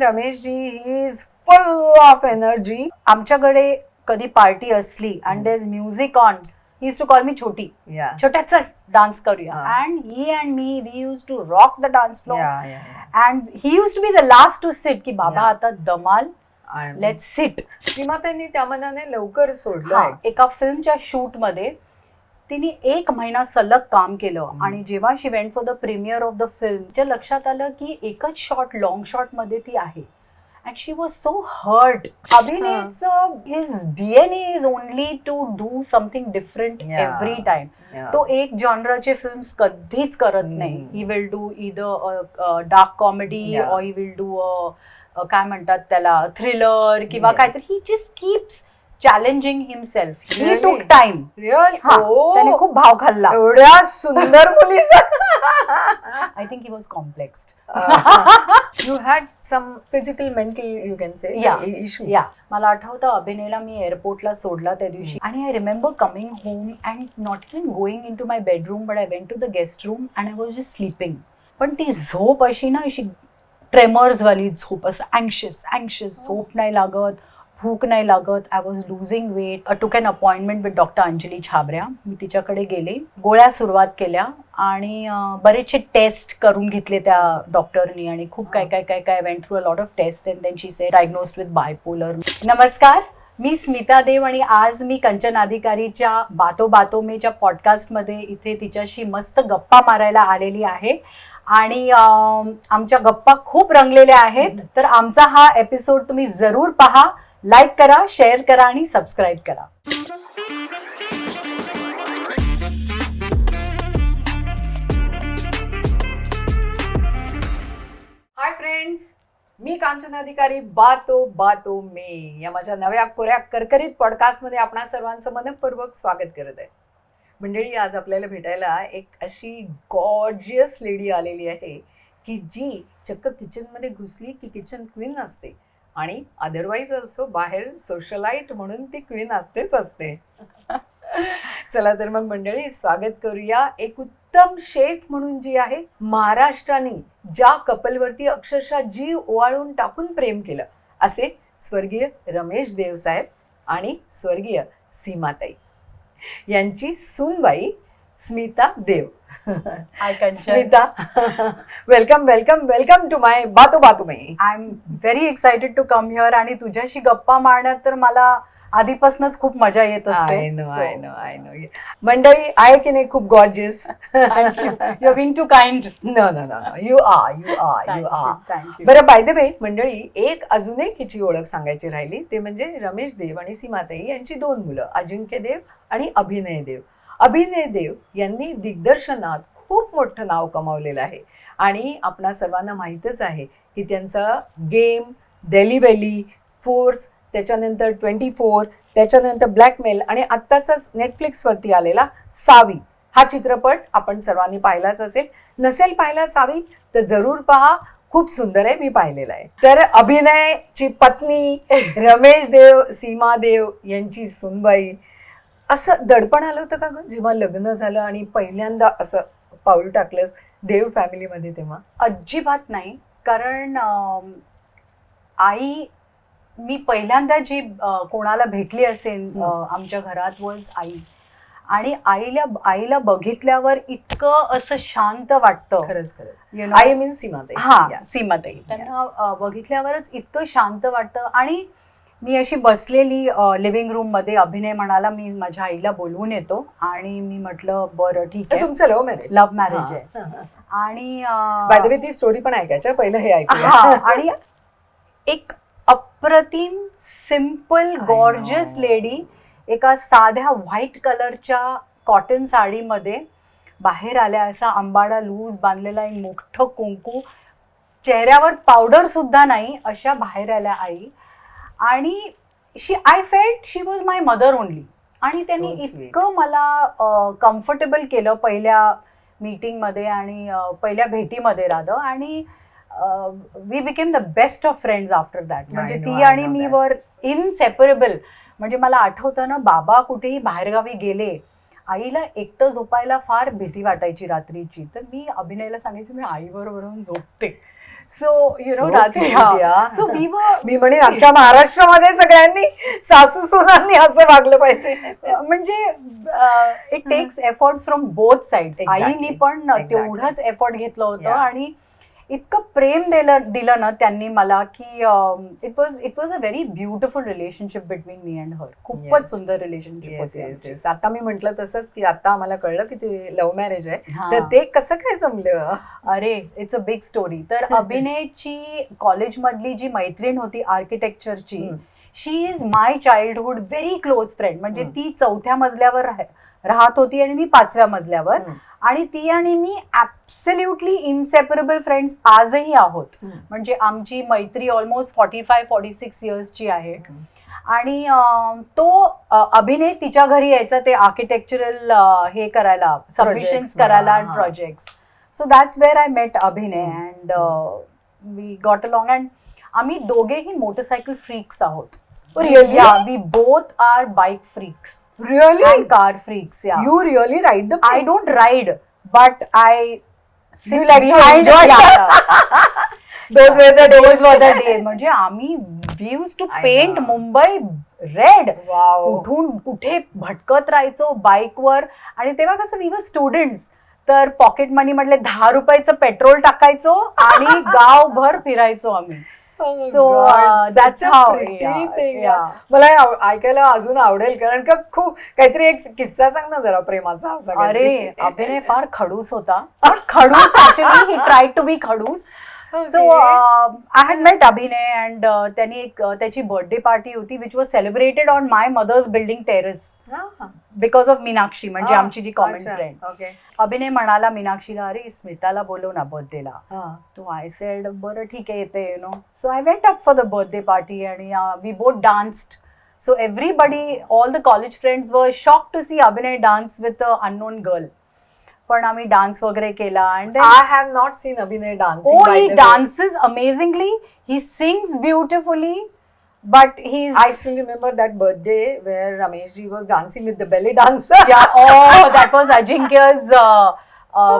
Rameshji he is full of energy. आमच्याकडे कधी party असली and there is music on, he use to call me छोटी. छोट्या चल डान्स करूया. And he and me we use to rock the dance floor. And he use to be the last to sit, की बाबा आता दमाल, let's sit. सीमाताईंनी त्या मनाने लवकर सोडलं. एका फिल्मच्या शूट मध्ये तिने 1 महिना सलग काम केलं. आणि जेव्हा she went for the premiere of the film, तिच्या लक्षात आलं की एकच शॉट, लॉंग शॉट मध्ये ती आहे. And she was so hurt. Abhinay's his DNA is only to do something different every time. तो एक जॉनरचे फिल्म्स कधीच करत नाही. He will do either a dark comedy or he will do काय म्हणतात त्याला, थ्रिलर किंवा काहीतरी. He just keeps challenging himself. He took time. त्याने खूप भाव खाल्ला. एवढ्या सुंदर मुलीचा. I think he was complexed. You had some physical, mental, you can say, issue. मला आठवतं अभिनयला मी एअरपोर्टला सोडला त्या दिवशी. आणि I remember coming home and not even going in to my bedroom, but I went to the guest room and I was just sleeping. पण ती झोप अशी ना, अशी ट्रेमर्स वाली झोप, असं अँक्शियस, झोप नाही लागत, भूक नाही लागत. I was losing weight. Took an appointment with doctor Anjali छाबऱ्या. मी तिच्याकडे गेले, गोळ्या सुरुवात केल्या आणि बरेचसे टेस्ट करून घेतले त्या डॉक्टरनी. आणि खूप काय went through a lot of test and then she said diagnosed with bipolar. नमस्कार, मी स्मिता देव आणि आज मी कंचन अधिकारीच्या बातो बातो मेच्या पॉडकास्टमध्ये इथे तिच्याशी मस्त गप्पा मारायला आलेली आहे. आणि आमच्या गप्पा खूप रंगलेल्या आहेत. तर आमचा हा एपिसोड तुम्ही जरूर पहा, लाईक करा, शेअर करा आणि सबस्क्राईब करा. हाय फ्रेंड्स, मी कांचन अधिकारी बातो बातो मे या माझ्या नव्या कोऱ्या करकरीत पॉडकास्टमध्ये आपणा सर्वांचं मनपूर्वक स्वागत करत आहे. मंडळी, आज आपल्याला भेटायला एक अशी गॉर्जियस लेडी आलेली आहे की जी चक्क किचनमध्ये घुसली की किचन क्वीन असते आणि अदरवाईज ऑल्सो बाहेर सोशलाईट म्हणून ती क्वीन असते. चला तर मग मंडळी, स्वागत करूया एक उत्तम शेफ म्हणून जी आहे, महाराष्ट्राने ज्या कपलवरती अक्षरशः जीव ओवाळून टाकून प्रेम केलं, असे स्वर्गीय रमेश देव साहेब आणि स्वर्गीय सीमाताई यांची सूनबाई Smita Deo. Smita, welcome to my Baaton Baaton Mein. I am very excited to come here. आणि तुझ्याशी गप्पा मारण्यात तर मला आधीपासूनच खूप मजा येत असते. I know. मंडळी, आहे की नाही खूप gorgeous? You are being too kind. No, you are. बरं, बाय द वे मंडळी, एक अजून एक हिची ओळख सांगायची राहिली, ते म्हणजे रमेश देव आणि सीमाताई यांची 2 मुलं, अजिंक्य देव आणि अभिनय देव. अभिनय देव यांनी दिग्दर्शनात खूप मोठं नाव कमावलेलं आहे. आणि आपणा सर्वांना माहीतच आहे की त्यांचा गेम, दिल्ली वॅली, फोर्स, त्याच्यानंतर 24, त्याच्यानंतर ब्लॅकमेल आणि आत्ताचाच नेटफ्लिक्सवरती आलेला सावी हा चित्रपट आपण सर्वांनी पाहिलाच असेल. नसेल पाहिला सावी तर जरूर पहा, खूप सुंदर आहे, मी पाहिलेला आहे. तर अभिनयची पत्नी रमेश देव, सीमा देव यांची सुनबाई, असं दडपण आलं होतं का ग जेव्हा लग्न झालं आणि पहिल्यांदा असं पाऊल टाकलंस देव फॅमिलीमध्ये तेव्हा? अजिबात नाही. कारण आई, मी पहिल्यांदा जी कोणाला भेटली असेल आमच्या घरात वॉज आई. आणि आईला बघितल्यावर इतकं असं शांत वाटतं. खरंच आई मीन्स सीमाताई. हा, सीमाताई. त्यांना बघितल्यावरच इतकं शांत वाटतं. आणि मी अशी बसलेली लिव्हिंग रूम मध्ये, अभिनय म्हणाला मी माझ्या आईला बोलवून येतो. आणि मी म्हटलं बरं ठीक आहे. तुमचं लव्ह मॅरेज आहे. आणि बाय द वे ती स्टोरी पण ऐकायच्या, पहिलं हे ऐकूया. आणि एक अप्रतिम सिम्पल गॉर्जियस लेडी एका साध्या व्हाईट कलरच्या कॉटन साडीमध्ये बाहेर आल्या. असा आंबाडा लूज बांधलेला, एक मोठं कुंकू, चेहऱ्यावर पावडर सुद्धा नाही, अशा बाहेर आल्या आई. आणि I felt she was my mother only. आणि त्यांनी इतकं मला कम्फर्टेबल केलं पहिल्या मीटिंगमध्ये आणि पहिल्या भेटीमध्ये राधं. आणि we became the best of friends after that. म्हणजे ती आणि मी वर इनसेपरेबल. म्हणजे मला आठवतं ना, बाबा कुठेही बाहेरगावी गेले आईला एकटं झोपायला फार भीती वाटायची रात्रीची, तर मी अभिनयला सांगायची मी आई बरोबर झोपते. सो यु नो So रात्री cute, yeah. So we were मी म्हणे अख्ख्या महाराष्ट्रामध्ये सगळ्यांनी सासू सुनांनी असं वागलं पाहिजे. म्हणजे it takes efforts from both sides. Exactly. आईनी पण Exactly. तेवढंच एफर्ट घेतलं होतं Yeah. आणि इतकं प्रेम दिलं ना त्यांनी मला की it was a very beautiful relationship between me and her. खूपच Yes. सुंदर रिलेशनशिप येस होती येस आमची. येस. आता मी म्हंटल तसंच की आता आम्हाला कळलं की ते लव्ह मॅरेज आहे, हा. तर ते कसं काय जमलं? अरे इट्स अ बिग स्टोरी. तर अभिनयची कॉलेजमधली जी मैत्रीण होती आर्किटेक्चरची, she is my childhood very close friend. म्हणजे ती 4थ्या मजल्यावर राहत होती आणि मी 5व्या मजल्यावर. आणि ती आणि मी ऍब्सोल्युटली इनसेपरेबल फ्रेंड्स आजही आहोत. म्हणजे आमची मैत्री ऑलमोस्ट 45-46 इयर्सची आहे. आणि तो अभिनय तिच्या घरी यायचा ते आर्किटेक्चरल हे करायला, सबमिशन्स करायला आणि projects. So that's where I met Abhinay and we got along. And आम्ही दोघेही मोटरसायकल फ्रीक्स आहोत. Really? Yeah, we both are bike freaks Really? and car freaks. Yeah. You really ride the I don't ride, but I sit You like to behind. enjoy. Yeah. Those were the days. Those were the days. म्हणजे आम्ही we used to I paint know. Mumbai red. Wow. कुठून कुठे भटकत राहायचो बाईकवर. आणि तेव्हा कसं वी वर स्टुडंट्स, तर पॉकेट मनी म्हटले 10 रुपयाचं पेट्रोल टाकायचो आणि गावभर फिरायचो आम्ही. Oh So, God, that's such a how, pretty yeah, thing. yeah. मला हे ऐकायला अजून आवडेल, कारण का खूप काहीतरी एक किस्सा सांग ना जरा प्रेमाचा असा अरे काहीतरी. अभिनय फार खडूस होता. खडूस actually he tried to be खडूस. So I had mate Abhinay and त्यांनी एक त्याची बर्थडे पार्टी होती which was celebrated on my mothers building terrace हा. बिकॉज ऑफ मीनाक्षी, म्हणजे आमची जी कॉमन अच्छा. फ्रेंड. Okay. अभिनय म्हणाला मीनाक्षीला, अरे स्मिताला बोलव ना बर्थडेला. हा. तो आय सेड बरं ठीक आहे येते you know. So I went up for the birthday party आणि we both danced. So everybody, all the college friends were shock to see Abhinay dance with a unknown girl. पण आम्ही डान्स वगैरे केला. And I have not seen Abhinay dancing. oh, by he the way. dances amazingly, he sings beautifully, but he's I still remember that birthday where Ramesh ji was dancing with the belly dancer. yeah, oh, that was Ajinkya's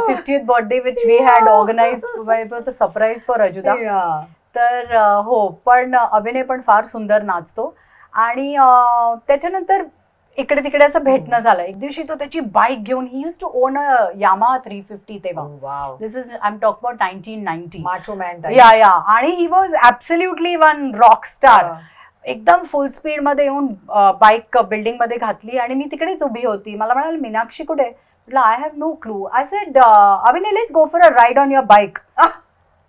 50th birthday which we had organized. It was a surprise for Ajuda. Yeah. तर हो, पण अभिनय पण फार सुंदर नाचतो. आणि त्याच्यानंतर इकडे तिकडे असं भेटणं झालं. एक दिवशी तो त्याची बाईक घेऊन, he use to own a Yamaha 350 तेव्हा. Oh, wow. This is I am talk about 1990. Macho man type. Yeah आणि he was absolutely one rock star. हा. एकदम फुल स्पीड मध्ये येऊन बाईक बिल्डिंग मध्ये घातली आणि मी तिकडेच उभी होती. मला म्हणाल मीनाक्षी कुठे? म्हटलं I have no clue. I said Abhinay let's go for a ride on your bike.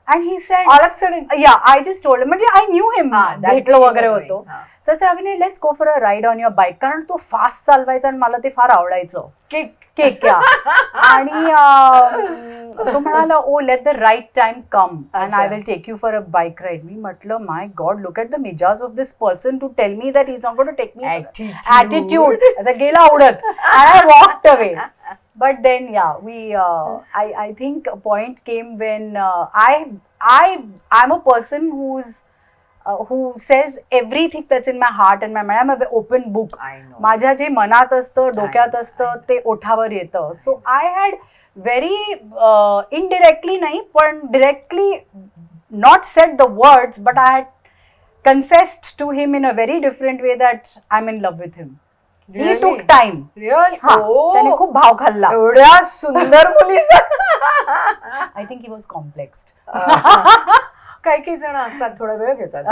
And he said All of a sudden. Yeah I just told, म्हणजे आय न्यू हिम, हा, that भेटलो day वगैरे you were होतो. knowing. हा. So sir अभिनय let's go for a ride on your bike. कारण तो fast चालवायचा आणि मला ते फार आवडायचं. Kick. केक या. आणि तो म्हणाला oh let the right time come and I will take you for a bike ride. मी म्हटलं my god, look at the मिजाज of this person to tell me that is not going to take me. Attitude. Attitude असं गेला उडत. I walked away. But then, I think a point came when I'm a person who says everything that's in my heart and my mind. I'm an open book. I know. माझ्या जे मनात असतं, डोक्यात I असतं know. ते ओठावर येतं. So I had very indirectly नाही पण directly not set the words, but I had confessed to him in a very different way that I am in love with him. He Really? Took time. Really? त्याने Oh. खूप भाव खाल्ला. एवढ्या सुंदर मुलीचा. I think he was complexed. काही काही जण असतात थोडा वेळ घेतात.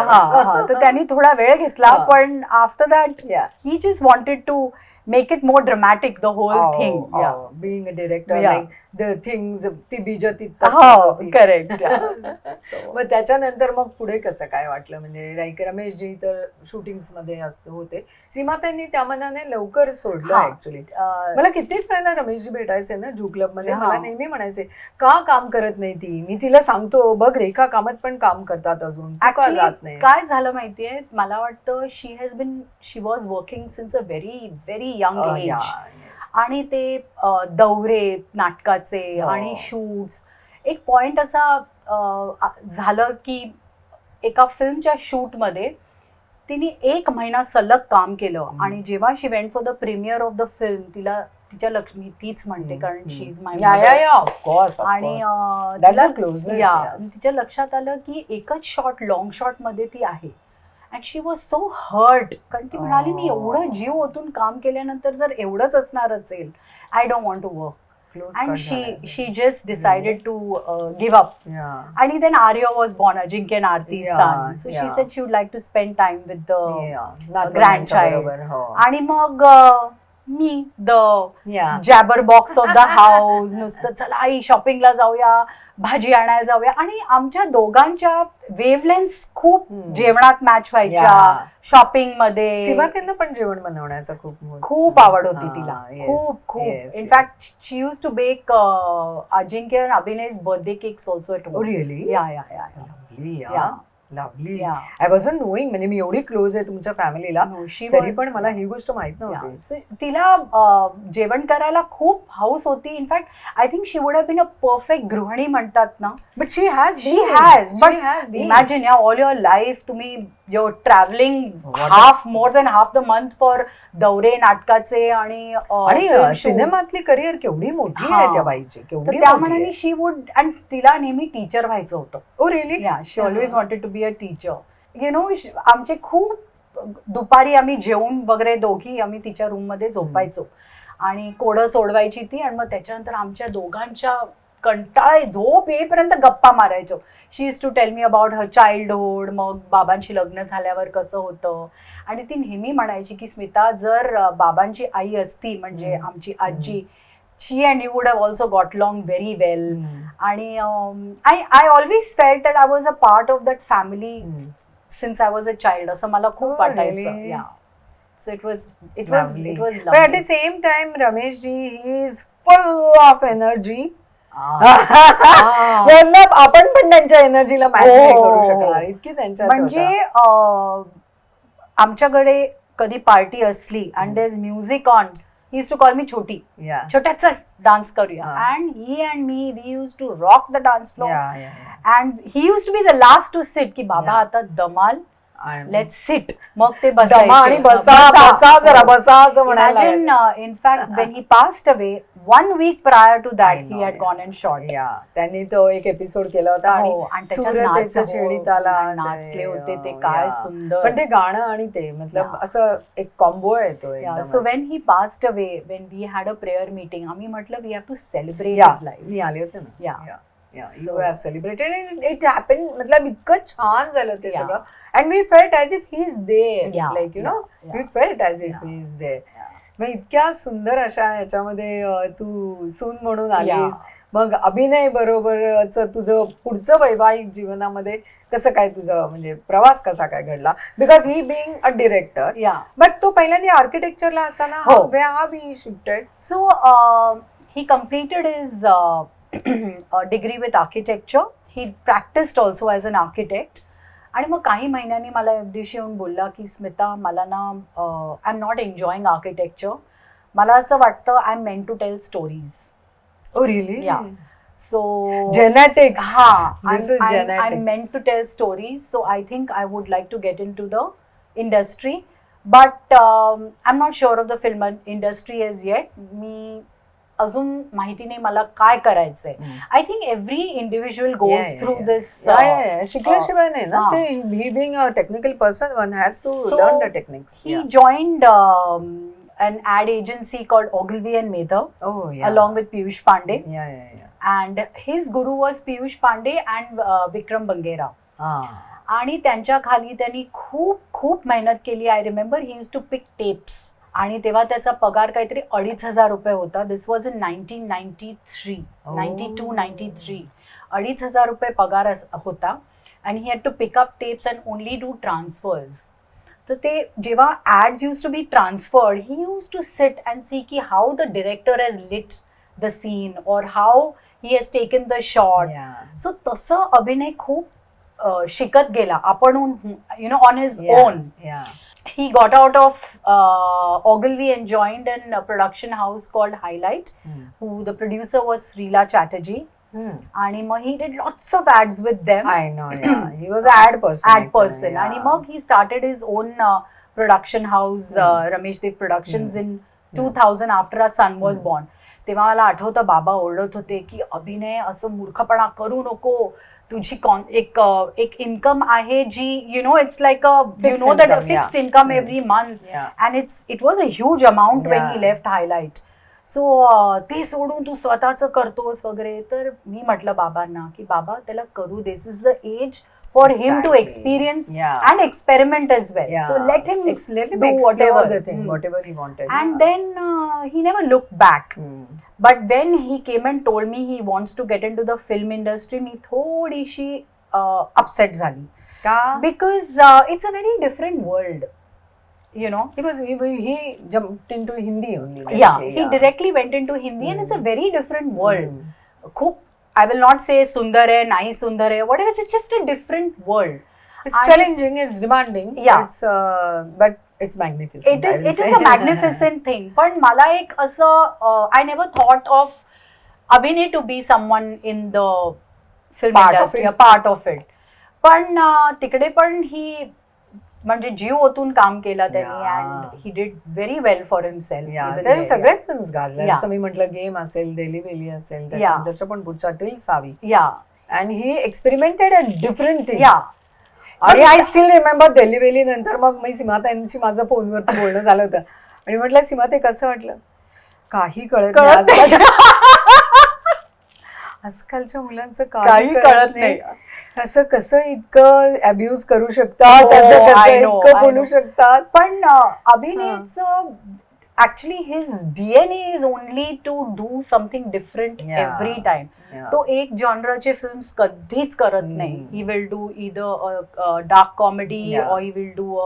तर त्यांनी थोडा वेळ घेतला. हा. पण after that Yeah. He just wanted to make it more dramatic the whole thing. Being a director, Yeah. like the things, ती बीज ती हो करेक्ट. मग त्याच्यानंतर मग पुढे कसं काय वाटलं? म्हणजे लाईक रमेशजी तर शूटिंग्स मध्ये होते, सीमाताईंनी त्या मनाने लवकर सोडलं. हा. ऍक्च्युली मला कित्येक वेळेला रमेशजी भेटायचे ना जू क्लब मध्ये. हा. मला नेहमी म्हणायचे का काम करत नाही ती. मी तिला सांगतो बघ रेखा कामत पण काम करतात अजून, तू का जात नाही. काय झालं माहितीये, मला वाटतं she was working since a very very young age. आणि ते दौरे नाटकाचे हो. आणि शूट्स. एक पॉइंट असा झालं की एका फिल्मच्या शूटमध्ये तिने 1 महिना सलग काम केलं. आणि जेव्हा she went for the premiere of the film, तिला तिच्या लक्ष्मी तीच म्हणते कारण शी इज माय ऑफकोर्स आणि तिच्या लक्षात आलं की एकच शॉट लॉंग शॉट मध्ये ती आहे and she was so hurt कारण ती म्हणाली मी एवढं जीव ओतून काम केल्यानंतर जर एवढंच असणार असेल I don't want to work and she just decided to give up. And then Arya was born, Ajinkya and Aarti's son. So she said she would like to spend time with the grandchild. आणि मग मी the jabberbox of the house, नुसतं चला आई शॉपिंगला जाऊया, भाजी आणायला जाऊया आणि आमच्या दोघांच्या वेव्हलेन्थ खूप जेवणात मॅच व्हायच्या, शॉपिंग मध्ये. सीमाताईंना पण जेवण बनवण्याचा खूप आवड होती तिला, खूप. In fact she use to bake Ajinkya and Abhinay's birthday cakes also at home. Oh really? Yeah. Lovely. I wasn't knowing, म्हणजे मी एवढी क्लोज आहे तुमच्या फॅमिलीला तरी पण मला ही गोष्ट माहित नव्हती. तिला जेवण करायला खूप हाऊस होती. In fact I think she would have been a perfect गृहिणी म्हणतात ना. But she has but imagine all your life तुम्ही your travelling more than half the month for दौरे नाटकाचे आणि सिनेमातली करिअर केवढी मोठी आहे त्या बाईची. त्या मनाने शी वुड अँड तिला नेहमी टीचर व्हायचं होतं. Oh really? She always wanted to be a teacher. You know आमचे खूप दुपारी आम्ही जेवून वगैरे दोघी आम्ही तिच्या रूम मध्ये झोपायचो आणि कोडं सोडवायची ती आणि मग त्याच्यानंतर आमच्या दोघांच्या कंटाळे झोप येईपर्यंत गप्पा मारायचो. She is to tell me about her childhood, मग बाबांची लग्न झाल्यावर कसं होतं. आणि ती नेहमी म्हणायची की स्मिता जर बाबांची आई असती म्हणजे आमची आजी, she and you would have also got along very well. आणि I always felt that I was a part of that family since I was a child. असं मला खूप वाटायचं. Yeah. So it was lovely. But at the same time, Ramesh ji, he is full of energy. मतलब आपण पण त्यांच्या एनर्जीला match नाही करू शकणार इतकी त्यांच्या. म्हणजे आमच्याकडे कधी पार्टी असली and there is music on, he used to call me Choti. छोट्या चल डान्स करूया. And he and me, we used to rock the dance floor. And he used to be the last to sit. की बाबा आता दमाल, let's sit. मग ते बसायचे. बसा जरा बसा असं म्हणायला. Imagine, in fact, when he passed away, 1 week prior to that, he had gone and shot. त्यांनी तो एक एपिसोड केला होता आणि सूर्यतेचं छेडीत आला नाचले होते ते काय सुंदर. पण ते गाणं आणि ते मतलब असं एक कॉम्बो आहे तो. So when he passed away, when we had a prayer meeting, आम्ही म्हटलं we have to celebrate his life. मी आले होते ना. You have celebrated and it happened. मतलब इतकं छान झालं ते सगळं. And we felt as if he is there. Like you know, we felt as if he is there. मग इतक्या सुंदर अशा ह्याच्यामध्ये तू सून म्हणून आलीस. मग अभिनय बरोबरच तुझं पुढचं वैवाहिक जीवनामध्ये कसं काय तुझं म्हणजे प्रवास कसा काय घडला? Because he being a director, but तो पहिल्यांदा आर्किटेक्चरला असताना how he shifted? So he completed his degree with architecture. He practiced also as an architect. आणि मग काही महिन्यांनी मला एक दिवशी येऊन बोलला की स्मिता मला ना I am not enjoying architecture. मला असं वाटतं I am meant to tell stories. Oh really? Yeah. So genetics. I am meant to tell stories. So I think I would like to get into the industry but I am not sure of the film industry as yet. मी अजून माहिती नाही मला काय करायचंय. I think every individual goes through this. शिकल्याशिवाय नाही ना ते. ही being a technical person one has to learn the techniques. He joined an ad agency called Ogilvy and Mather along with Piyush Pandey. And his guru was Piyush Pandey and Vikram Bangera. आणि त्यांच्या खाली त्यांनी खूप खूप मेहनत केली. I remember he used to pick tapes आणि तेव्हा त्याचा पगार काहीतरी 2,500 रुपये होता. दिस वॉज इन 1993, 92-93. 2,500 रुपये पगार होता आणि he had to pick up tapes and only do transfers. तर ते जेव्हा ads use to be transferred he use to sit and see की how the director has lit the scene और how he has taken the shot. So तसं अभिनय खूप शिकत गेला आपण you know on his own. He got out of Ogilvy and joined a production house called Highlight, who the producer was Srila Chatterjee. And he did lots of ads with them. I know, he was an ad person. And he started his own production house, Ramesh Dev Productions in 2000 after our son was born. तेव्हा मला आठवतं बाबा ओरडत होते की अभिनय असं मूर्खपणा करू नको, तुझी एक इन्कम आहे जी it's like that fixed income every month and it was a huge amount when he left highlight. So ते सोडून तू स्वतःच करतोस वगैरे. तर मी म्हटलं बाबांना की बाबा त्याला करू, this is the age for him to experience and experiment as well. So let him do whatever he wanted. And then he never looked back. But when he came and told me he wants to get into the film industry, मी थोडीशी upset झाली. Because it's a very different world. Because he jumped into Hindi only. Yeah, he directly went into Hindi and it's a very different world. खूप I will not say sundar hai, nahi sundar hai, whatever. It's just a different world. It's challenging, it's demanding. Yeah. But it's magnificent. It is a magnificent thing. But mala ek asa, I never thought of Abhinay to be someone in the film industry, a part of it. पण तिकडे पण ही म्हणजे जीव ओतून काम केला त्यांनी and he did very well for himself. त्याचे सगळे फिल्म्स गाजले. जसं मी म्हटलं गेम असेल, दिली वेली असेल, त्याच्यानंतरच्या पण पुढच्या सावी. And he experimented a different thing. आणि I still remember Delhi Belly नंतर मग मी सीमाताईंशी माझं फोनवरती बोलणं झालं होतं आणि म्हटलं सीमाताई कसं वाटलं, काही कळत नाही. आजकालच्या मुलांचं काही कळत नाही. असं कसं इतकं अब्यूज करू शकतात, असं कसं इतकं बोलू शकतात. पण अभिनयचं actually his DNA is only to do something different every time. तो एक जॉनराचे फिल्म्स कधीच करत नाही. He will do either dark comedy और ही विल डू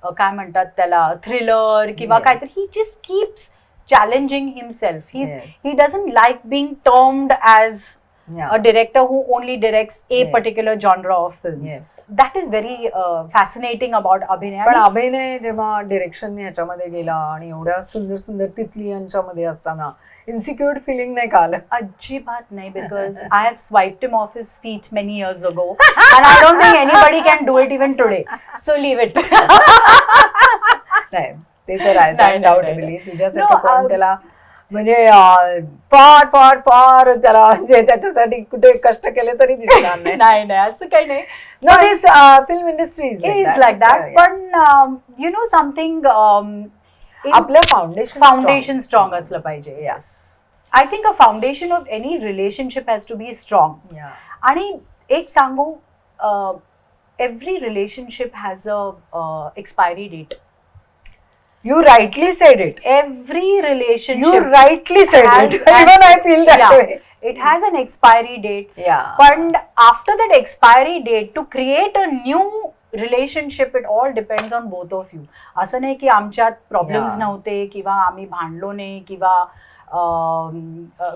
काय म्हणतात त्याला थ्रिलर किंवा काहीतरी. He just keeps challenging himself. He doesn't like being termed as a director who only directs a particular genre of films. That is very fascinating about Abhinay. पण अभिनय जेव्हा direction याच्यामध्ये गेला आणि एवढ्या सुंदर सुंदर तिथली यांच्यामध्ये असताना इन्सिक्युअर फिलिंग नाही का आलं? अजिबात नाही. Because I have swiped him off his feet many years ago and I don't think anybody can do it even today. So leave it. नाही ते तर आहे डाऊटेबली. तुझ्यासारखं कोण त्याला म्हणजे फार फार फार त्याला म्हणजे त्याच्यासाठी कुठे कष्ट केले तरी दिसणार नाही. नाही असं काही नाही. No this film industry is like that. पण यु नो समथिंग आपलं फाउंडेशन स्ट्रॉंग असलं पाहिजे. Yes, I think a foundation of any relationship has to be strong. आणि एक सांगू, every relationship has a expiry date. You rightly said it. Every relationship. You rightly said it. Even I feel that way. It has an expiry date. Yeah. But after that expiry date, to create a new relationship, it all depends on both of you. असं नाही की आमच्यात problems नव्हते किंवा आम्ही भांडलो नाही किंवा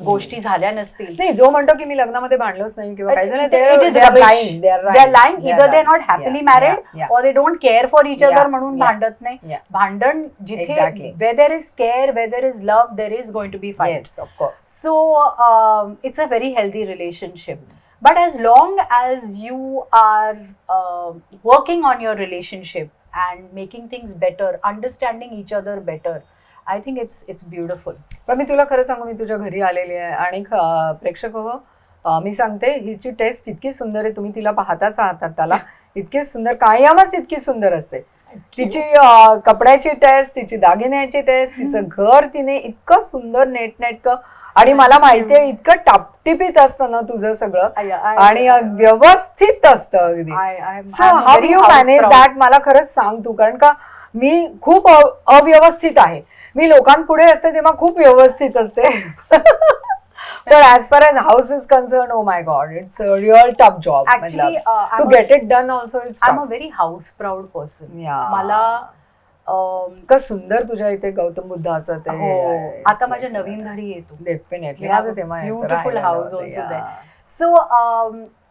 गोष्टी झाल्या नसतील. नाही, जो म्हणतो की मी लग्नामध्ये भांडलोच नाही किंवा काही झालं, they are lying. Either they are not happily married or they don't care for each other म्हणून भांडत नाही. भांडण जिथे where there is care, where there is love, there is going to be fight. Yes, of course. So it's a very healthy relationship. But as long as you are working on your relationship and making things better, understanding each other better, I think it's beautiful. पण मी तुला खरं सांगू, मी तुझ्या घरी आलेली आहे आणि प्रेक्षक हो, मी सांगते हिची टेस्ट इतकी सुंदर आहे. तुम्ही तिला पाहताच आहात त्याला, इतकी सुंदर, कायमच इतकी सुंदर असते. तिची कपड्याची टेस्ट, तिची दागिन्याची टेस्ट, तिचं घर तिने इतकं सुंदर नेटनेटकं. आणि मला माहितीये इतकं टापटिपीत असतं ना तुझं सगळं आणि व्यवस्थित असतं अगदी. So how you manage that मला खरंच सांग तू. कारण का मी खूप अव्यवस्थित आहे. मी लोकांपुढे असते तेव्हा खूप व्यवस्थित असते. पण as far as house is concerned, oh my God, it's a real tough job. Actually, to get it done also it's tough. I'm a very house proud person. मला इतकं सुंदर तुझ्या इथे गौतम बुद्धाचं ते. आता माझ्या नवीन घरी येतो. Definitely. Beautiful house also there. So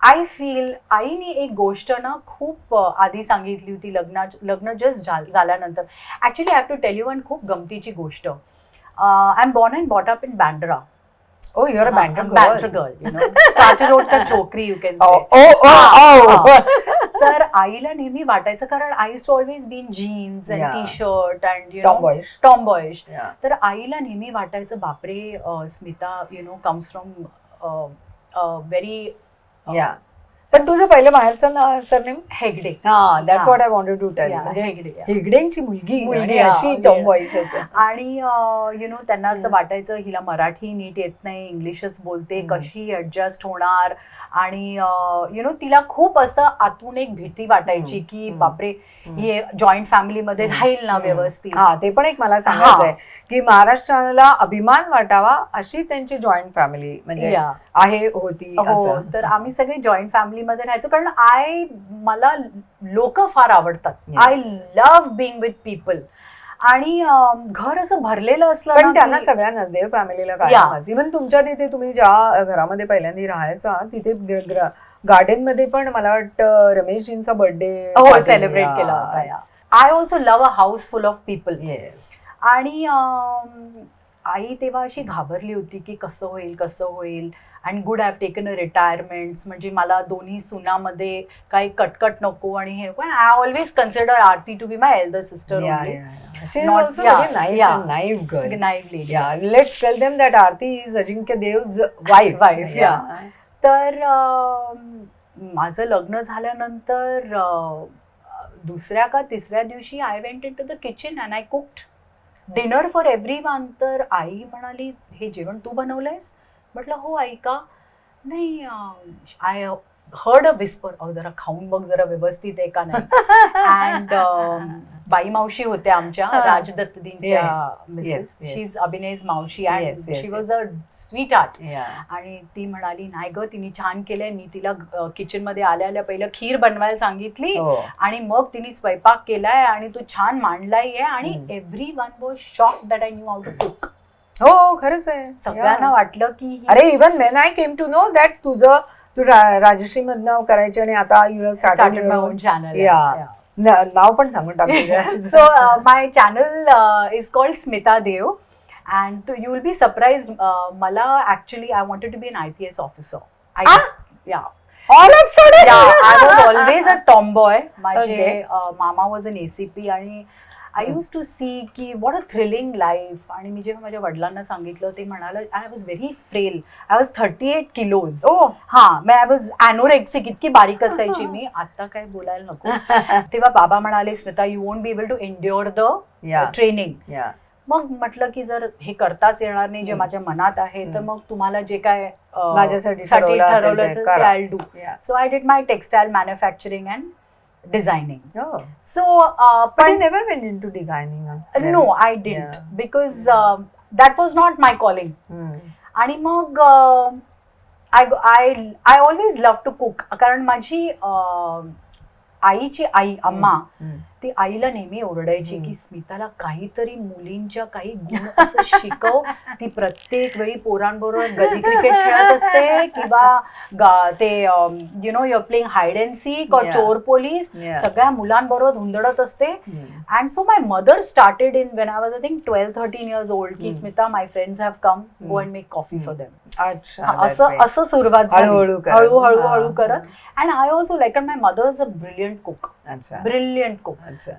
I feel आईने एक गोष्ट ना खूप आधी सांगितली होती लग्न जस्ट झाल्यानंतर. Actually I have to tell you one खूप गमतीची गोष्ट. I am born and brought up in Bandra. Oh, you're a Bandra girl. Bandra girl, you know. Kacha Road ka chokri, you can say. Oh. तर आईला नेहमी वाटायचं, कारण I too always been jeans and T shirt and tomboyish. तर आईला नेहमी वाटायचं बापरे, स्मिता कम्स फ्रॉम व्हेरी. पण तुझं पहिलं बाहेरचं surname Hegde. That's what I wanted to tell. हेगडेंची मुलगी अशी टॉमबॉयच. आणि त्यांना असं वाटायचं हिला मराठी नीट येत नाही, इंग्लिशच बोलते, कशी ऍडजस्ट होणार. आणि तिला खूप असं आतून एक भीती वाटायची की बापरे ही जॉईंट फॅमिलीमध्ये राहील ना व्यवस्थित. ते पण एक मला सांगायचं आहे की महाराष्ट्राला अभिमान वाटावा अशी त्यांची जॉईंट फॅमिली म्हणजे आहे होती. तर आम्ही सगळे जॉईंट फॅमिलीमध्ये राहायचो, कारण मला लोक फार आवडतात. I love being with people. आणि घर असं भरलेलं असलं पण त्यांना सगळ्यांनाच देव फॅमिलीला काय. इव्हन तुमच्या तिथे तुम्ही ज्या घरामध्ये पहिल्यांदा राहायचा तिथे गार्डन मध्ये पण मला वाटतं रमेशजींचा बर्थडे सेलिब्रेट केला होता. I also love a house full of people. आणि आई तेव्हा अशी घाबरली होती की कसं होईल. And good I have taken a retirement. म्हणजे मला दोन्ही सुनामध्ये काही कटकट नको. आणि हे पण I always consider Aarti to be my elder sister. Let's tell them that Aarti is Ajinkya Deo's wife. तर माझं लग्न झाल्यानंतर दुसऱ्या का तिसऱ्या दिवशी I went into the kitchen and I cooked dinner for everyone. तर आई म्हणाली हे जेवण तू बनवलंयस? म्हटलं हो आई. का? नाही, आय हर्ड अ विस्पर, जरा खाऊन बघ जरा व्यवस्थित आहे का नाही. अँड बाई मावशी होत्या आमच्या, राजदत्तदींच्या मिसेस. शी इज अभिनय's मावशी and she was a sweet art. आणि ती म्हणाली नाही ग तिने छान केलंय. मी तिला किचन मध्ये आल्या पहिलं खीर बनवायला सांगितली आणि मग तिने स्वयंपाक केलाय आणि तो छान मांडलाय आहे. आणि everyone was shocked that I knew how to cook. हो खरंच आहे. सगळ्यांना वाटलं की अरे even when I came to know that तू राजश्री मधनं करायची आणि आता you have started your own channel. नाव पण सांगून टाकू. So my channel is called Smita Deo. And you will be surprised. मला actually I wanted to be an IPS officer. I was always a tomboy. माझे मामा वॉज अन ACP. आणि I use to see की what a thrilling life. आणि मी जेव्हा माझ्या वडिलांना सांगितलं ते म्हणाला I was very frail. I was 38 kilos. I was anorexic. इतकी बारीक असायची मी. आता काय बोलायला नको. तेव्हा बाबा म्हणाले Smita you won't be able to endure the training. मग म्हटलं की जर हे करताच येणार नाही जे माझ्या मनात आहे तर मग तुम्हाला जे काय माझ्यासाठी ठरवलं तर I will do. So I did my textile manufacturing and designing. So but you never went into designing? No, I didn't because that was not my calling. आणि मग I always love to cook. कारण माझी आईची आई अम्मा ती आईला नेहमी ओरडायची की स्मिताला काहीतरी मुलींच्या काही गुण असं शिकव. ती प्रत्येक वेळी पोरांबरोबर गली क्रिकेट खेळत असते किंवा ते your playing hide and seek और चोर पोलीस सगळ्या मुलांबरोबर धुंदडत असते. And so my mother started in when I was I think 12-13 years old की Smita my friends have come go and make coffee for them. असं सुरुवात झाली हळूहळू करत. And I also like my mother is a brilliant cook.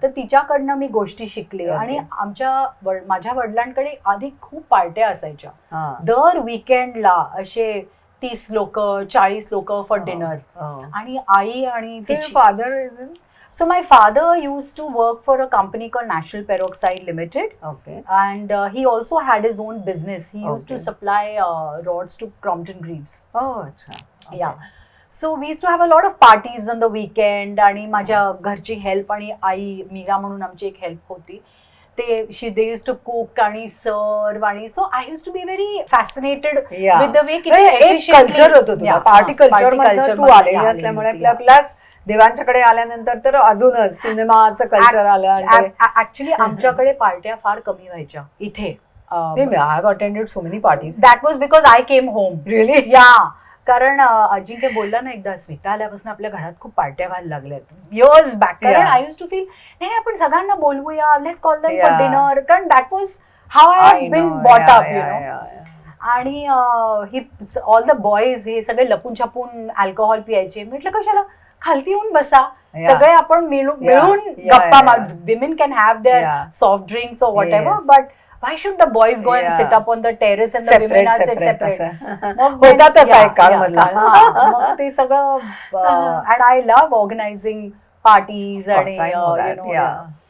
तर तिच्याकडनं मी गोष्टी शिकले. आणि माझ्या वडिलांकडे आधी खूप पार्ट्या असायच्या. दर विकेंडला असे 30 लोक 40 लोक फॉर डिनर. आणि आई आणि father is in. So my father used to work for a company called National Peroxide Limited. And he also had his own business. He used to supply rods to Crompton Greaves. So we used to have a lot of parties on the weekend. आणि माझ्या घरची help आणि आई मीरा म्हणून आमची एक help होती. they used to cook आणि सर्व. आणि so I use to be very fascinated with the way किती कल्चर होतं तुला. पार्टी कल्चर तू आलेली असल्यामुळे प्लस देवांच्याकडे आल्यानंतर तर अजूनच सिनेमाचं कल्चर आलं. ऍक्च्युली आमच्याकडे पार्ट्या फार कमी व्हायच्या इथे. I have attended so many parties. That was because I came home. Really? Yeah. कारण अजिंक्य बोलला ना एकदा स्मिता आल्यापासून आपल्या घरात खूप पार्ट्या व्हायला लागल्यात इयर्स बॅक. कारण आय यूज टू फील नाही आपण सगळ्यांना बोलवूया, let's call them for dinner. कारण that was how I have been bought up you know. आणि ही ऑल द बॉयज हे सगळे लपून छपून अल्कोहोल पियायचे. म्हटलं कशाला खालती येऊन बसा, Yeah. सगळे आपण मिळून Yeah, गप्पा yeah. मार. Women can have their Yeah. Soft drinks और whatever, Yes. But why should the boys go and Yeah. sit up on the terrace and the women are sit separate? असं. मग होता तसा yeah, एक काळ yeah, मधला. मग ते सगळं and I love organising parties आणि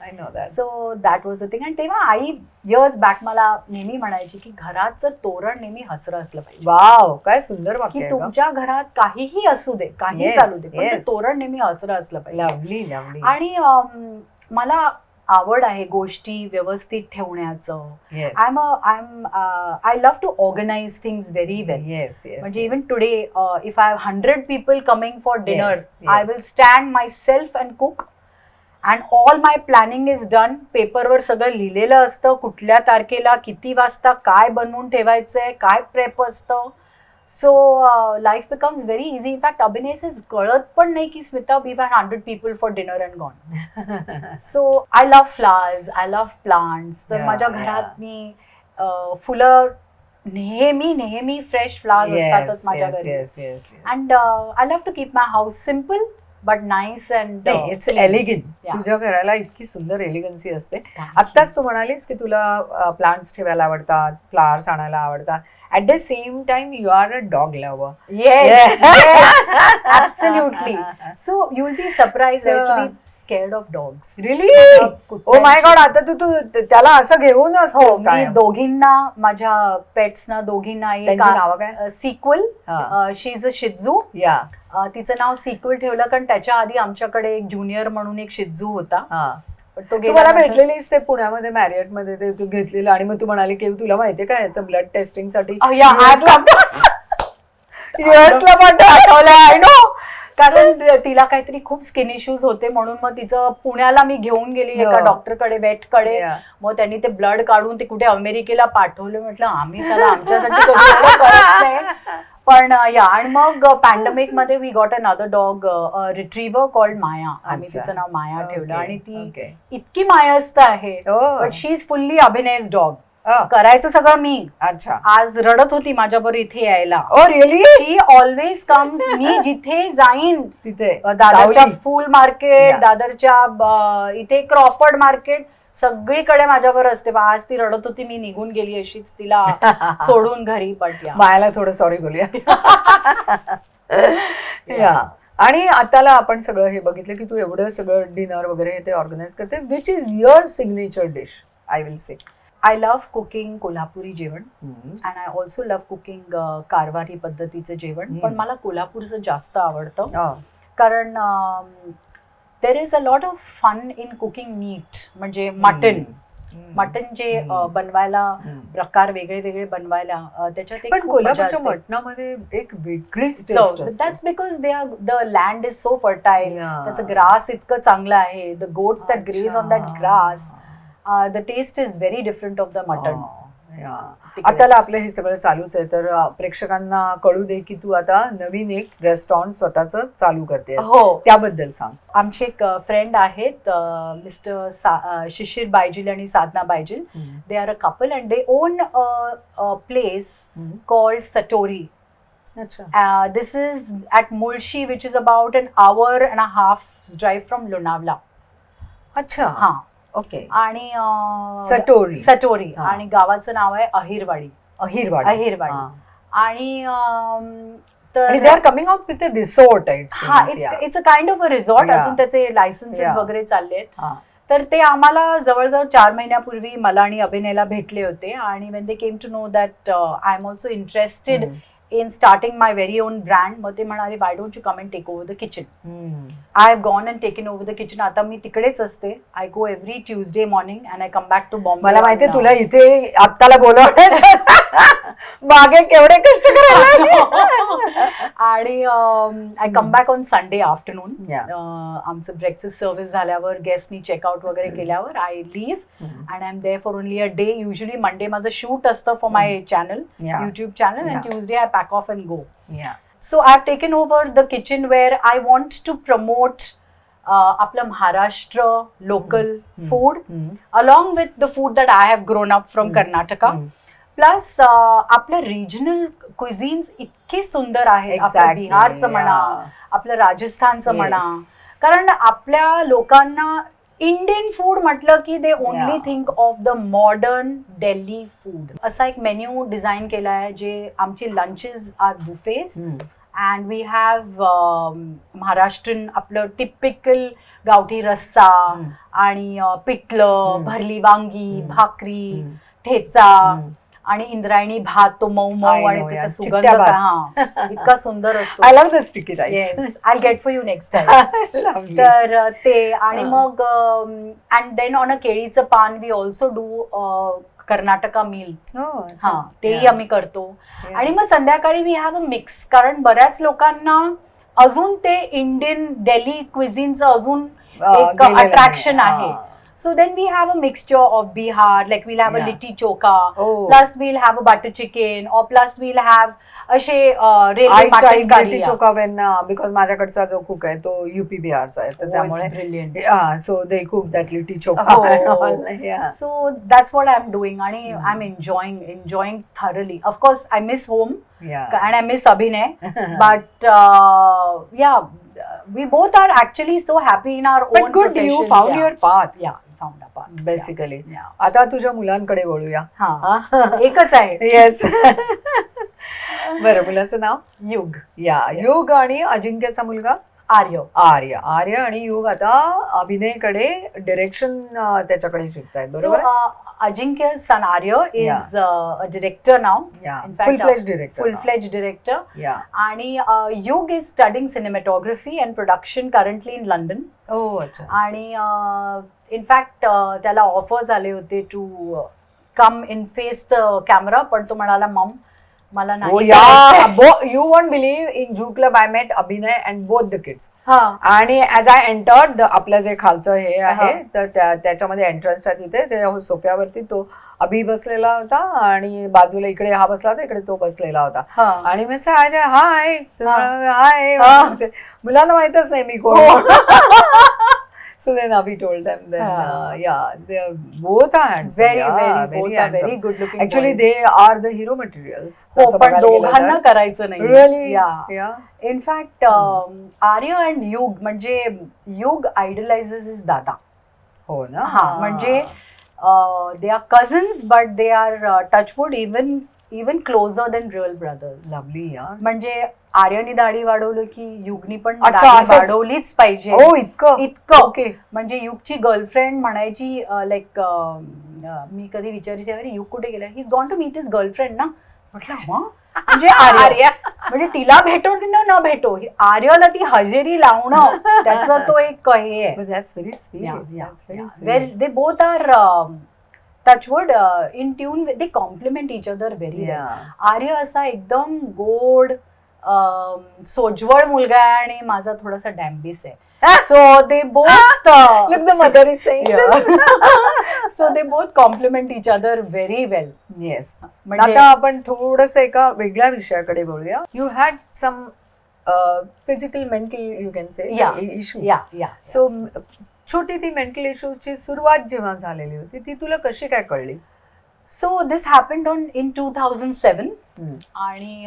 I know that. So that was a thing. आणि तेव्हा आई इयर्स बॅक मला नेहमी म्हणायची की घराचं तोरण नेहमी हसरं असलं पाहिजे, वाव, काय सुंदर वाक्य की आहे गं. तुमच्या घरात काहीही असू दे, काही Yes, चालू दे, पण ते yes. तोरण नेहमी हसरं असलं पाहिजे. Lovely lovely. आणि मला आवड आहे गोष्टी व्यवस्थित ठेवण्याचं. Yes. I love to organise things very well. Yes, yes, म्हणजे yes. Even today if I have 100 people coming for dinner, Yes, yes. I will stand myself and cook. And all my planning is done. पेपरवर सगळं लिहिलेलं असतं, कुठल्या तारखेला किती वाजता काय बनवून ठेवायचंय, काय प्रेप असतं. So life becomes very easy. In fact अभिनेस कळत पण नाही की Smita we had 100 people for dinner and gone. So I love flowers, I love plants. तर Yeah, माझ्या yeah. घरात मी फुलं नेहमी फ्रेश फ्लावर्स असतातच माझ्या Yes, घरी. yes, yes, yes. And I love to keep my house simple but nice and it's elegant. तुझ्या घराला इतकी सुंदर एलिगन्सी असते. आत्ताच तू म्हणालीस की तुला प्लांट्स ठेवायला आवडतात, फ्लावर्स आणायला आवडतात. At the same time you are a dog lover. Yes, absolutely. So you'll be surprised. I used to be scared of dogs. Relief? Oh my God, आता तू त्याला असं घेऊन हो, असतोस मी काय? दोघींना, माझ्या पेट्सना दोघींना त्यांची नावं काय? सिक्वल, हा. शी इज अ शित्झू. या. तिचं नाव सिक्वल ठेवलं कारण त्याच्या आधी आमच्याकडे एक ज्युनियर म्हणून एक शित्झू होता. हा. पण तो तू मला गेल्यानंतर- भेटलेलीस ते पुण्यामध्ये मॅरियट मध्ये ते तू घेतलेलं आणि मग तू म्हणाली की तुला माहितीये का याचं ब्लड टेस्टिंग साठी Oh, yeah, युएसला पण आठवलं. I know. कारण तिला काहीतरी खूप स्किन इश्यूज होते म्हणून मग तिचं पुण्याला मी घेऊन गेली एका हो. डॉक्टरकडे, वेटकडे. Yeah. मग त्यांनी ते ब्लड काढून ते कुठे अमेरिकेला पाठवलं. म्हटलं आम्ही त्याला आमच्यासाठी कधी एवढं करत नाही. पण या, आणि मग पॅन्डेमिक मध्ये we got another dog, retriever called Maya. आम्ही अच्छा. तिचं नाव माया ठेवलं. Okay, आणि ती okay. इतकी मायस्त आहे. Oh. But she is fully Abhinay's dog. Oh. करायचं सगळं मी. अच्छा. आज रडत होती माझ्याबरोबर इथे यायला. Oh really? She always comes. मी जिथे जाईन, तिथे दादरच्या सावली. फूल मार्केट, Yeah. दादरच्या इथे क्रॉफर्ड मार्केट, सगळीकडे माझ्यावर असते. पण आज ती रडत होती, मी निघून गेली अशीच तिला सोडून घरी. पण मायाला थोडं सॉरी बोलूया. या. आणि आताला आपण सगळं हे बघितलं की तू एवढं सगळं डिनर वगैरे ते ऑर्गनाईज करते. Which is your signature dish? I will say I love cooking Kolhapuri जेवण. And I also love cooking Karwari पद्धतीचं जेवण. पण मला कोल्हापूरचं जास्त आवडतं. कारण there is a lot of fun in cooking meat. म्हणजे मटन जे बनवायला, प्रकार वेगळे वेगळे बनवायला, त्याच्यात पण कोल्हापूरच्या मटणामध्ये एक वेगळीच टेस्ट असते. That's because they are, the land is so fertile. त्याचं ग्रास इतकं चांगलं आहे. The goats that graze on that grass, the taste is very different of the mutton. आताला आपलं हे सगळं चालूच आहे. तर प्रेक्षकांना कळू दे की तू आता नवीन एक रेस्टॉरंट स्वतःच चालू करते. हो, त्याबद्दल सांग. आमचे एक फ्रेंड आहेत, मिस्टर शिशिर बायजिल आणि Sadhana Baijal. They are a couple and they own a place called Satori. This is at Mulshi, which is about an hour and a half drive from Lonavala. अच्छा. हा, ओके. आणि सटोरी. आणि गावाचं नाव आहे अहिरवाडी. अहिरवाडी. आणि आणि they are coming out with a resort. हा, it's a kind of a resort. अजून त्याचे लायसन्सेस वगैरे चालले आहेत. तर ते आम्हाला जवळजवळ 4 महिन्यापूर्वी मला आणि अभिनयला भेटले होते. आणि when they came to know that I am also interested in starting my very own brand, मग ते म्हणाले why don't you come and take over the kitchen. I have gone and taken over the kitchen. आता मी तिकडेच असते. I go every Tuesday morning and I come back to Bombay. मला माहितीये तुला इथे आत्ताला बोलवण्याच्या मागे केवढे कष्ट करायला. आणि I come back on Sunday afternoon. आमचं ब्रेकफास्ट सर्व्हिस झाल्यावर, गेस्टनी चेकआउट वगैरे केल्यावर I leave and I am there for only a day. Usually Monday माझं शूट असतं for my channel, YouTube channel, and Tuesday I pack off and go. So I have taken over the kitchen where I want to promote आपलं Maharashtra local food along with the food that I have grown up from Karnataka. Plus आपल्या regional cuisines इतके सुंदर आहेत. आपलं Exactly, बिहारचं म्हणा, आपलं राजस्थानचं म्हणा, कारण आपल्या लोकांना इंडियन फूड म्हटलं की they only think of the modern Delhi food. असा एक मेन्यू डिझाईन केला आहे जे आमचे lunches are buffets and we have Maharashtrian आपलं टिपिकल गावठी रस्सा आणि पिठलं, भरली वांगी, भाकरी, ठेचा आणि इंद्रायणी भात, तो मऊ मऊ आणि त्याचा सुगंध इतका सुंदर असतो. I love the sticky rice. I get for you next time. तर ते आणि मग अँड देन ऑन अ केळीचं पान we also do Karnataka meal. तेही आम्ही करतो. आणि मग संध्याकाळी वी हॅव अ मिक्स, कारण बऱ्याच लोकांना अजून ते इंडियन दिल्ली क्विझिनचं अजून एक अट्रॅक्शन आहे. So then we have a mixture of Bihar, like we'll have a litti choka, plus we'll have a butter chicken, or plus we'll have असे railway mutton litti chokha when because माझ्याकडचा जो कुक आहे तो UP बिहारचा आहे, तर त्यामुळे so they cook that litti chokha. So that's what I am doing आणि I am enjoying thoroughly. Of course I miss home and I miss Abhinay, but yeah we both are actually so happy in our own good professions. you found your path. Found a path basically. आता तुझ्या मुलांकडे वळूया. एकच आहे. Yes. बरं, मुलाचं नाव युग. युग आणि अजिंक्यचा मुलगा आर्य आणि युग आता अभिनयकडे डिरेक्शन त्याच्याकडे शिकतायत, बरोबर? Ajinkya's son Arya is a director now. In fact, full-fledged director. And Yug is studying cinematography and production currently in London. And in fact, त्याला offers आले होते to come and face the camera, पण तो म्हणाला मम मला नाही. You won't believe in Zoo Club I met Abhinay and both the kids. आणि ऍज आय एंटर्ड आपलं जे खालचं हे आहे तर त्याच्यामध्ये एंट्रन्सच्या तिथे ते सोफ्यावरती तो अभि बसलेला होता आणि बाजूला इकडे हा बसला होता, इकडे तो बसलेला होता. आणि मी हाय मुलांना माहितच नाही मी कोण. So then Abhi told them that they both are handsome. Very good looking. Actually they are the hero materials. पण दोघांना करायचं नाही. Really? Yeah. In fact, Arya and Yug, म्हणजे Yug idolizes his dada. हो ना. म्हणजे they are cousins but they are touchwood even closer than real brothers. Lovely यार. म्हणजे आर्यनी दाढी वाढवली की युगनी पण दाढी वाढवलीच पाहिजे. इतकं म्हणजे युगची गर्लफ्रेंड म्हणायची लाईक मी कधी विचारायची अरे युग कुठे गेला, he is gone to meet his girlfriend ना. म्हटलं म्हणजे आर्य म्हणजे तिला भेटो की न भेटो, आर्यला ती हजेरी लावणं त्याचा तो एक हे आहे. They both are touchwood in tune, they complement each other very well. Arya असा एकदम गोड सोज्वळ मुलगा आहे आणि माझा थोडासा डॅम्बिस आहे. So they both look the mother is saying so they both complement each other very well. Yes. आता आपण थोडंसं एका वेगळ्या विषयाकडे बोलूया. You had some physical mental you can say issue. So छोटी ती मेंटल इश्यूची सुरुवात जेव्हा झालेली होती ती तुला कशी काय कळली? So this happened in 2007 आणि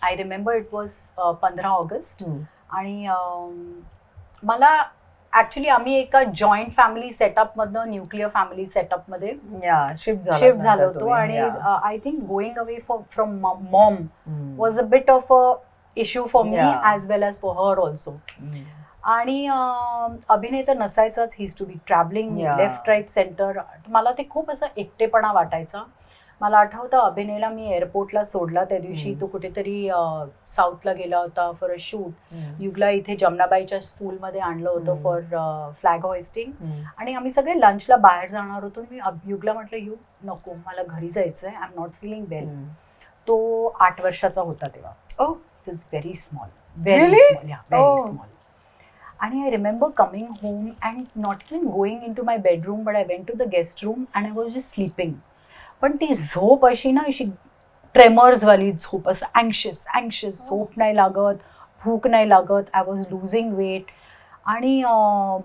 I remember it was 15 August आणि मला ऍक्च्युली आम्ही एका जॉईंट फॅमिली सेटअप मधनं न्यूक्लियर फॅमिली सेटअप मध्ये शिफ्ट झालो होतो आणि I think going away from mom was a bit of a issue for me as well as for her also. आणि अभिनय तर नसायचाच, he to be travelling left right centre. मला ते खूप असं एकटेपणा वाटायचा. मला आठवतं अभिनयला मी एअरपोर्टला सोडला त्या दिवशी, तो कुठेतरी साऊथला गेला होता फॉर अ शूट. युगला इथे जमनाबाईच्या स्कूलमध्ये आणलं होतं फॉर फ्लॅग होइस्टिंग आणि आम्ही सगळे लंचला बाहेर जाणार होतो. मी युगला म्हटलं युग नको, मला घरी जायचंय, I am not feeling well. तो 8 वर्षाचा होता तेव्हा. It was very small, very small. आणि I remember coming home and not even going in to my bedroom but I went to the guest room and I was just sleeping. पण ती झोप अशी ना, अशी ट्रेमर्सवाली झोप, असं अँक्शियस झोप नाही लागत, भूक नाही लागत. आय वॉज लुझिंग वेट आणि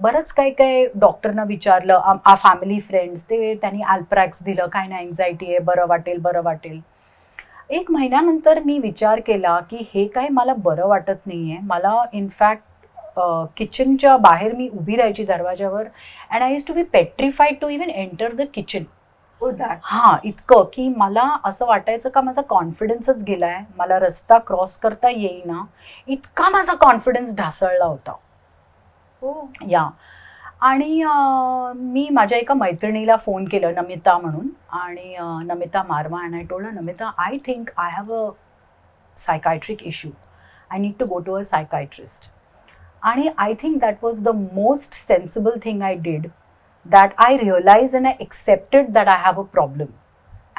बरंच काही काही डॉक्टरनं विचारलं, फॅमिली फ्रेंड्स, त्यांनी अल्प्रॅक्स दिलं, काय नाही अँझायटी आहे, बरं वाटेल. 1 महिन्यानंतर मी विचार केला की हे काय मला बरं वाटत नाही आहे. मला इनफॅक्ट किचनच्या बाहेर मी उभी राहायची दरवाजावर, and I use to be petrified to even enter the kitchen. हां, इतकं की मला असं वाटायचं का माझा कॉन्फिडन्सच गेलाय, मला रस्ता क्रॉस करता येईना, इतका माझा कॉन्फिडन्स ढासळला होता. या आणि मी माझ्या एका मैत्रिणीला फोन केलं, नमिता म्हणून, आणि Namita Marwah, and I told her, Namita, I think I have a psychiatric issue, I need to go to a psychiatrist. आणि I think that was the most sensible thing I did, that I realized and I accepted that I have a problem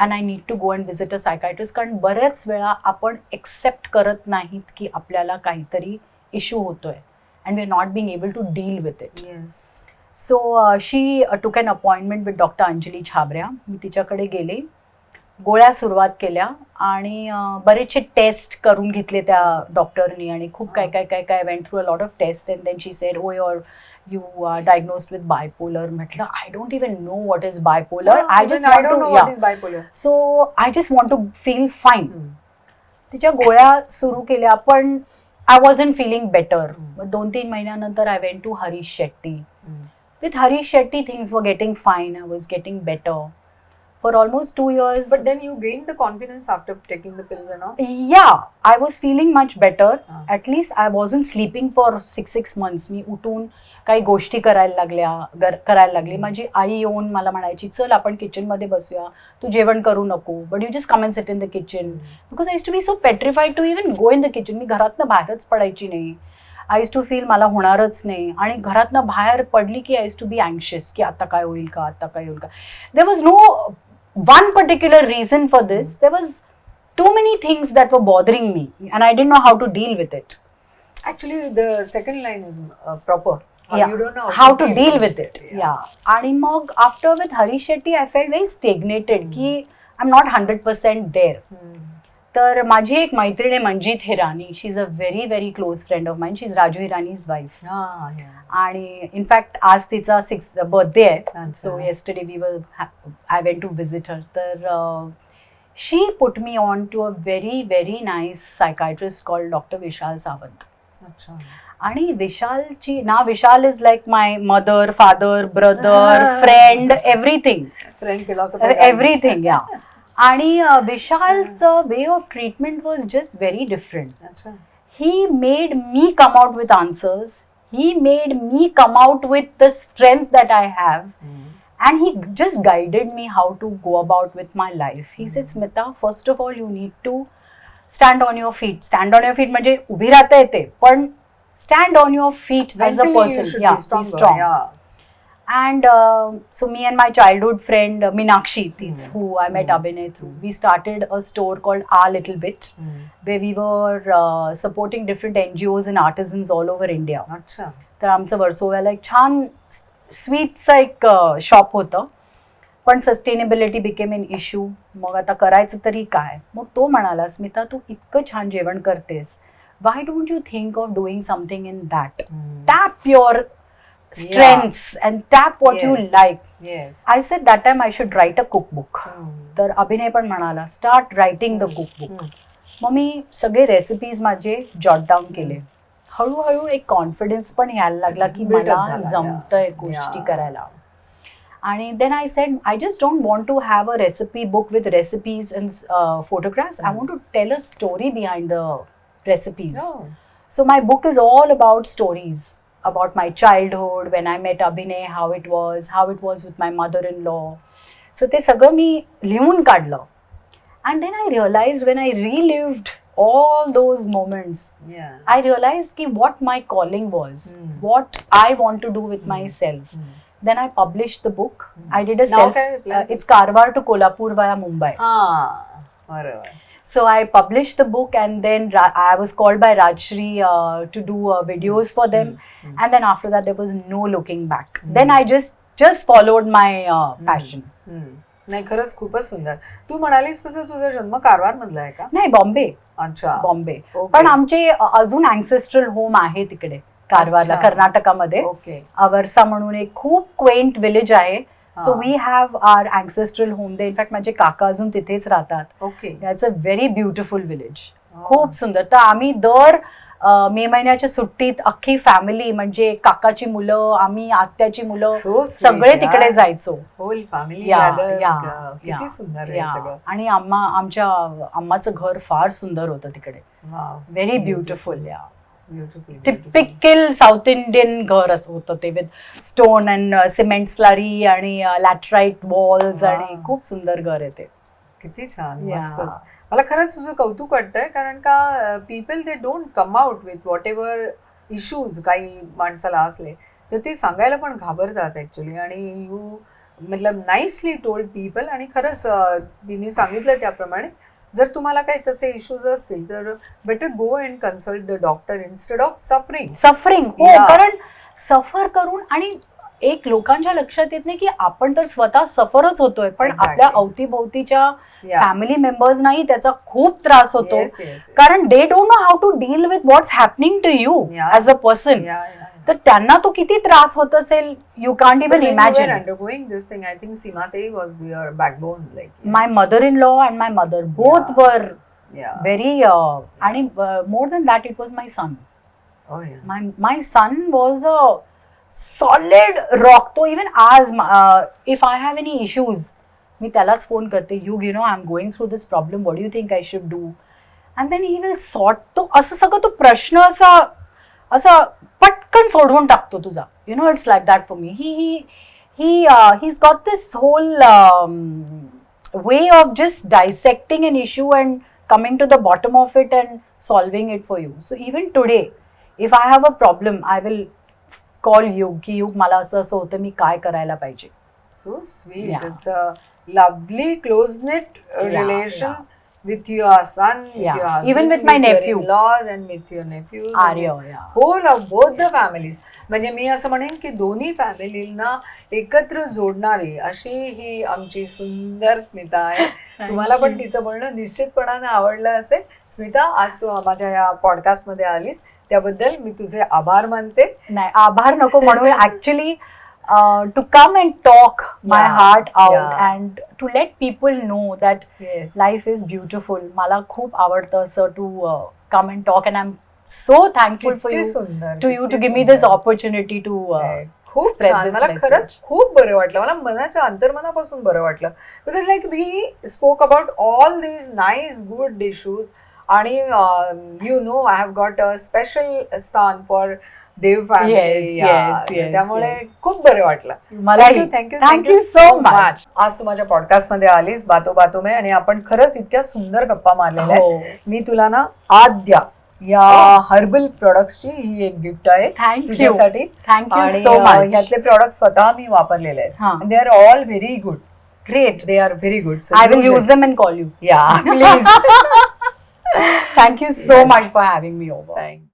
and I need to go and visit a psychiatrist. कारण बऱ्याच वेळा आपण accept करत नाहीत की आपल्याला काहीतरी issue होतोय and we're not being able to deal with it. Yes. So she took an appointment with Dr. Anjali छाबऱ्या. मी तिच्याकडे गेले, गोळ्या सुरुवात केल्या आणि बरेचसे टेस्ट करून घेतले त्या डॉक्टरनी, आणि खूप काय went through a lot of test, and then she said, oh your you are diagnosed with bipolar. म्हटलं, I don't even know what is bipolar. I don't know what is bipolar. So I just want to feel fine. तिच्या गोळ्या सुरू केल्या, पण I wasn't feeling better. 2-3 महिन्यानंतर I went to Harish Shetty. With Harish Shetty things were getting fine. I was getting better for almost 2 years. But then you gained the confidence after taking the pills and all? Yeah, I was feeling much better. At least I wasn't sleeping for 6 months. मी उठून काही गोष्टी करायला लागली. माझी आई येऊन मला म्हणायची, चल आपण किचनमध्ये बसूया, तू जेवण करू नको, but you just come and sit in the kitchen. Because I use to be so petrified to even go in the kitchen. मी घरातनं बाहेरच पडायची नाही. आय यूज टू फील मला होणारच नाही, आणि घरातनं बाहेर पडली की I use to be anxious की आता काय होईल का. There was no one particular reason for this. There was too many things that were bothering me and I didn't know how to deal with it. Actually the second line is proper. Yeah. You don't know how to deal with it. Yeah. And mog after with Harish Shetty I felt very stagnated ki I'm not 100% there. तर माझी एक मैत्रीण आहे Manjit Hirani. She is a very very close friend of mine. She is Raju Hirani's wife. आणि in fact आज तिचा 6th birthday आहे. So yesterday I went to visit her. तर she put me on to a very very nice psychiatrist called doctor Vishal Sawant. आणि विशालची Vishal is like my mother, father, brother, friend, everything. Everything. Yeah. आणि विशालचं way of treatment was just very different. He made me come out with answers. He made me come out with the strength that I have, and he just guided me how to go about with my life. He said, Smita, first of all you need to stand on your feet. Stand on your feet म्हणजे उभी राहता येते, पण stand on your feet as a person. Strong. And so me and my childhood friend Meenakshi, who I met Abhinay through, we started a store called Our Little Bit, where we were supporting different NGOs and artisans all over India. तर आमचं वर्सोव्याला एक छान स्वीटचं एक shop होतं, पण sustainability became an issue. मग आता करायचं तरी काय. मग तो म्हणाला, स्मिता, तू इतकं छान जेवण करतेस, why don't you think of doing something in that? Tap your strengths and tap what you like. I said that time I should write a cookbook. तर अभिनय पण म्हणाला, start writing the cookbook. मग मी सगळे रेसिपीज माझे jot down केले. हळूहळू एक कॉन्फिडन्स पण यायला लागला की मला जमतंय गोष्टी करायला. आणि then I said, I just don't want to have a recipe book with recipes and photographs. I want to tell a story behind the recipes. So my book is all about stories, about my childhood, when I met Abhinay, how it was with my mother-in-law. So ते सगळं मी लिहून काढलं. And then I realized when I relived all those moments, I realized ki what my calling was, what I want to do with myself. Then I published the book. I did it's Karwar to Kolhapur via Mumbai. So I published the book, and then I was called by Rajshri to do videos for them. And then after that there was no looking back. Then I just followed my passion. नाही, खरंच खूपच सुंदर. तू म्हणालीस तसं तुझा जन्म कारवार मधला आहे का? नाही, बॉम्बे. अच्छा, बॉम्बे. पण आमचे अजून अँसेस्ट्रल होम आहे तिकडे. कारवारला, अच्छा. कर्नाटकामध्ये. ओके. अवर्सा म्हणून एक खूप क्वेंट विलेज आहे. सो हा. We have our ancestral home there. In fact माझे काका अजून तिथेच राहतात. Okay. That's a very beautiful village. खूप सुंदर. तर आम्ही दर मे महिन्याच्या सुट्टीत अख्खी फॅमिली, म्हणजे काकाची मुलं, आम्ही आत्याची मुलं, So sweet, सगळे तिकडे यार. जायचो. होल फॅमिली या, गॅदर्स. या, किती या, सुंदर आहे या. सगळं. आणि आमच्या अम्माचं घर फार सुंदर होतं तिकडे. वाव. Very beautiful. या, ब्युटिफुल. टिपिकल साऊथ इंडियन घर असं होतं ते, with stone and cement slurry आणि लॅटराईट वॉल्स, आणि खूप सुंदर घर आहे ते. किती छान. या. मस्तच. मला खरंच तुझं कौतुक वाटतंय, कारण का people they don't come out with what ever issues काही माणसाला असले तर ते सांगायला पण घाबरतात ऍक्च्युली. आणि यू मतलब नाईसली टोल्ड पीपल. आणि खरंच तिने सांगितलं त्याप्रमाणे जर तुम्हाला काही तसे इश्यूज असतील तर better go and consult the doctor instead of suffering. हो, या. कारण सफर करून, आणि एक लोकांच्या लक्षात येत नाही की आपण तर स्वतः सफरच होतोय, पण Exactly. आपल्या अवतीभोवतीच्या फॅमिली मेंबर्सनाही त्याचा खूप त्रास होतो. येस. कारण they don't know how to deal with what's happening to you Yeah. As a person. तर त्यांना तो किती त्रास होत असेल, you can't even imagine. undergoing this thing, I think Seema was your backbone, like. My mother-in-law and my mother both Yeah. were Yeah. very and more than that it was my son. Oh yeah. My son was a solid rock. तो even आज if I have any issues मी त्यालाच phone करते, you know I'm going through this problem, what do you think I should do, and then he will sort. तो असं सगळं तो प्रश्न असा पटकन सोडवून टाकतो तुझा. You know, it's like that for me. He's got this whole way of just dissecting an issue and coming to the bottom of it and solving it for you. So even today, if I have a problem, I will call you की युग मला असं असं होतं, मी काय करायला पाहिजे. So sweet. Yeah. It's a lovely close-knit relation yeah. with your son, with Yeah. your husband, Even with my nephew. your in-laws and with your nephews. Arya, yeah. Whole of both the families. म्हणजे मी असं म्हणेन की दोन्ही फॅमिलींना एकत्र जोडणारी अशी ही आमची सुंदर स्मिता आहे. तुम्हाला पण तिचं बोलणं निश्चितपणाने आवडलं असेल. स्मिता, आज तू माझ्या या पॉडकास्ट मध्ये आलीस त्याबद्दल मी तुझे आभार मानते. नाही, आभार नको म्हणू. Actually to come and talk my Yeah, heart out yeah. and to let people know that Yes. life is beautiful. मला खूप आवडतं असं to come and talk, and I'm so thankful for किती you सुंदर, to you to किती give me this सुंदर. opportunity to खूप spread छान. this मला message. खरंच खूप बरं वाटलं. मला मनाच्या अंतर्मनापासून बरं वाटलं. Because like we spoke about all these nice good issues. आणि you know I have got a special स्थान फॉर देव Yes, फॅमिली. yes, त्यामुळे yes. खूप बरं वाटलं. मलाही. Thank you so much. आज तू माझ्या पॉडकास्ट मध्ये आलीस बातो बातो में, आणि आपण खरंच इतक्या सुंदर गप्पा मारलेल्या हो. आहेत. मी तुला ना आद्या या हर्बल प्रोडक्ट्सची ही एक गिफ्ट आहे Thank you. तुझ्यासाठी. Thank you आणि so much. ह्यातले प्रॉडक्ट स्वतः मी वापरलेले आहेत. हा. They are all very good. Great. They are very good. I will use them and call you. या Please. Thank you so much for having me over. Thank you.